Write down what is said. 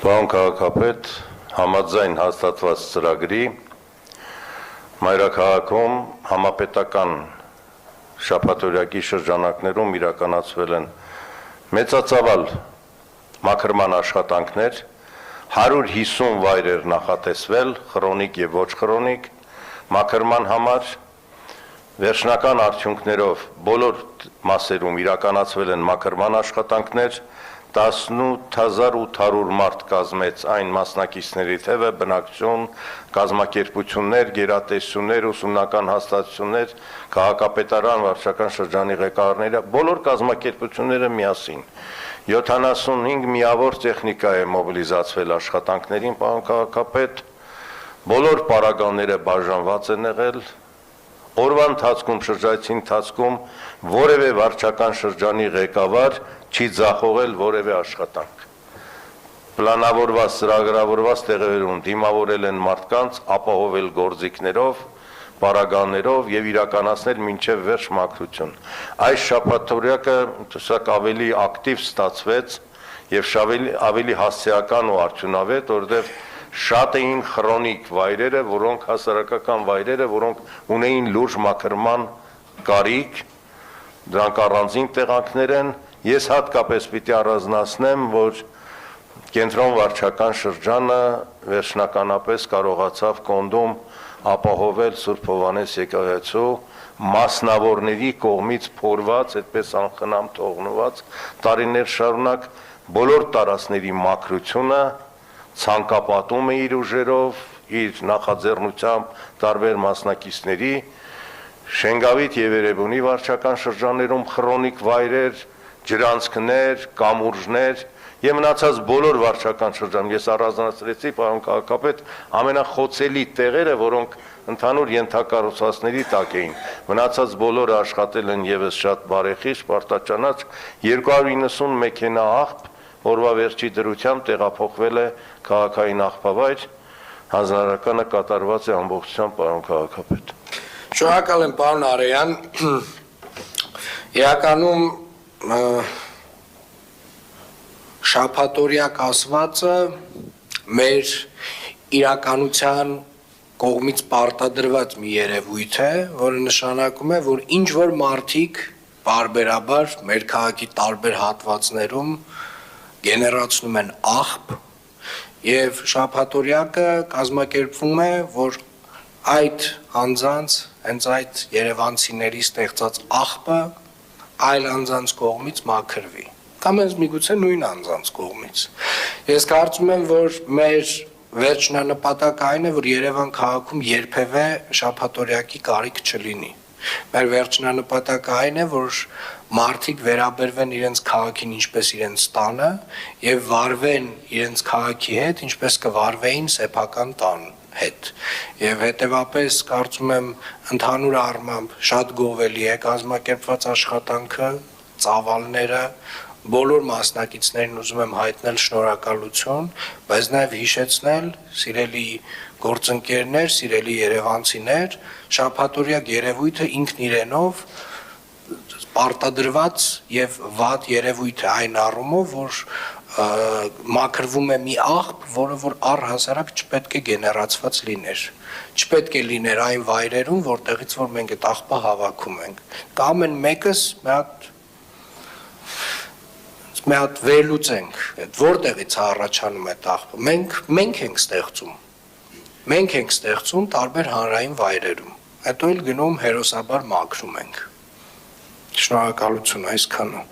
Պարոն քաղաքապետ, համաձայն հաստատված ծրագրի մայրաքաղաքում համապետական շաբաթօրյակի շրջանակներում իրականացվել են մեծածավալ մաքրման աշխատանքներ, 150 վայրեր նախատեսվել, խրոնիկ եւ ոչ խրոնիկ, մաքրման համար վերջնական արդյունքներով բոլոր մասերում իրականացվել են մաքրման աշխատանքներ, 18800 մարդ կազմեց այն մասնակիցների թևը, բնակչություն, կազմակերպություններ, գերատեսչություններ, ուսումնական հաստատություններ, քաղաքապետարան, վարչական շրջանի ղեկավարները, բոլոր կազմակերպությունները միասին 75 միավոր տեխնիկա է մոբիլիզացվել աշխատանքներին, պարոն քաղաքապետ, բոլոր պարագաները բաժանված են եղել, օրվա ընթացքում, շրջայցի ընթացքում որևէ վարչական շրջանի ղեկավար չի ձախողել որևէ աշխատանք։ Պլանավորված, ծրագրավորված տեղերում դիմավորել են մարդկանց, ապահովել գործիքներով, պարագաներով եւ իրականացնել մինչեւ վերջ մաքրություն։ Այս շաբաթօրյակը տեսակ ավելի ակտիվ ստացվեց եւ ավելի հասցեական ու արդյունավետ, որովհետեւ շատ էին խրոնիկ վայրերը, որոնք հասարակական վայրերը, որոնք ունեին լուրջ մաքրման կարիք, դրանք առանձին տեղանքներ են։ Ես հատկապես պիտի առանձնացնեմ, որ կենտրոն վարչական շրջանը վերջնականապես կարողացավ կոնդում ապահովել Սուրբ Հովհաննես եկեղեցու մասնավորների կողմից փորված, այդպես անխնամ թողնված տարիներ շարունակ բոլոր տարածքների մաքրությունը ցանկապատում է իր ուժերով, իր նախաձեռնությամբ տարբեր մասնակիցների, Շենգավիթ եւ Երևանի վարչական շրջաններում խրոնիկ վայրեր, ջրանցքներ, կամուրջներ եւ մնացած բոլոր վարչական շրջանում, ես առանձնացրեցի, պարոն քաղաքապետ, ամենախոցելի տեղերը, որոնք ընդհանուր ենթակառուցվածքների տակ էին, մնացած բոլորը աշխատել են եւս շատ բարեխիղճ, պարտաճանաչ, 290 մեքենա աղբ, օրվա վերջի դրությամբ տեղափոխվել է քաղաքային աղբավայր, հանձնարարականը կատարված է ամբողջությամբ, պարոն քաղաքապետ։ Շնորհակալ եմ, պարոն Արեյան, իրականում շաբաթօրյակ ասվածը մեր իրականության կողմից պարտադրված մի երևույթ է, որը նշանակում է, որ ինչ որ մարդիկ բարբերաբար մեր քաղաքի տարբեր հատվածներում գեներացնում են աղբ եւ շաբաթօրյակը կազմակերպվում է, որ այդ անձանց, հենց այդ երևանցիների ստեղծած աղբը այլ անձանց կողմից մաքրվի, կամ հենց միգուցե նույն անձանց կողմից։ Ես կարծում եմ, որ մեր վերջնանպատակը այն է, որ Երևան քաղաքում երբևէ շաբաթօրյակի կարիք չլինի։ Մեր վերջնանպատակը այն է, որ մարդիկ վերաբերվեն իրենց քաղաքին ինչպես իրենց տանը եւ վարվեն իրենց քաղաքի հետ, ինչպես կվարվեին սեփական տան հետ։ Եվ հետեւապես կարծում եմ ընդհանուր առմամբ շատ գովելի է կազմակերպված աշխատանքը, ծավալները, բոլոր մասնակիցներին ուզում եմ հայտնել շնորհակալություն, բայց նաեւ հիշեցնել, սիրելի գործընկերներ, սիրելի երևանցիներ, շաբաթօրյակ երևույթը ինքն իրենով պարտադրված եւ վատ երևույթ է այն առումով, որ մաքրվում է մի աղբ, որը որ առհասարակ չպետք է գեներացված լիներ։ Չպետք է լիներ այն վայրերում, որտեղից որ մենք այդ աղբը հավաքում ենք։ Կամ ամեն մեկս մի հատ վերլուծենք, այդ որտեղից է առաջանում այդ աղբը։ Մենք ենք ստեղծում։ Մենք ենք ստեղծում տարբեր հանրային վայրերում։ Հետո էլ գնում հերոսաբար մաքրում ենք։ Շնորհակալություն այսքանը։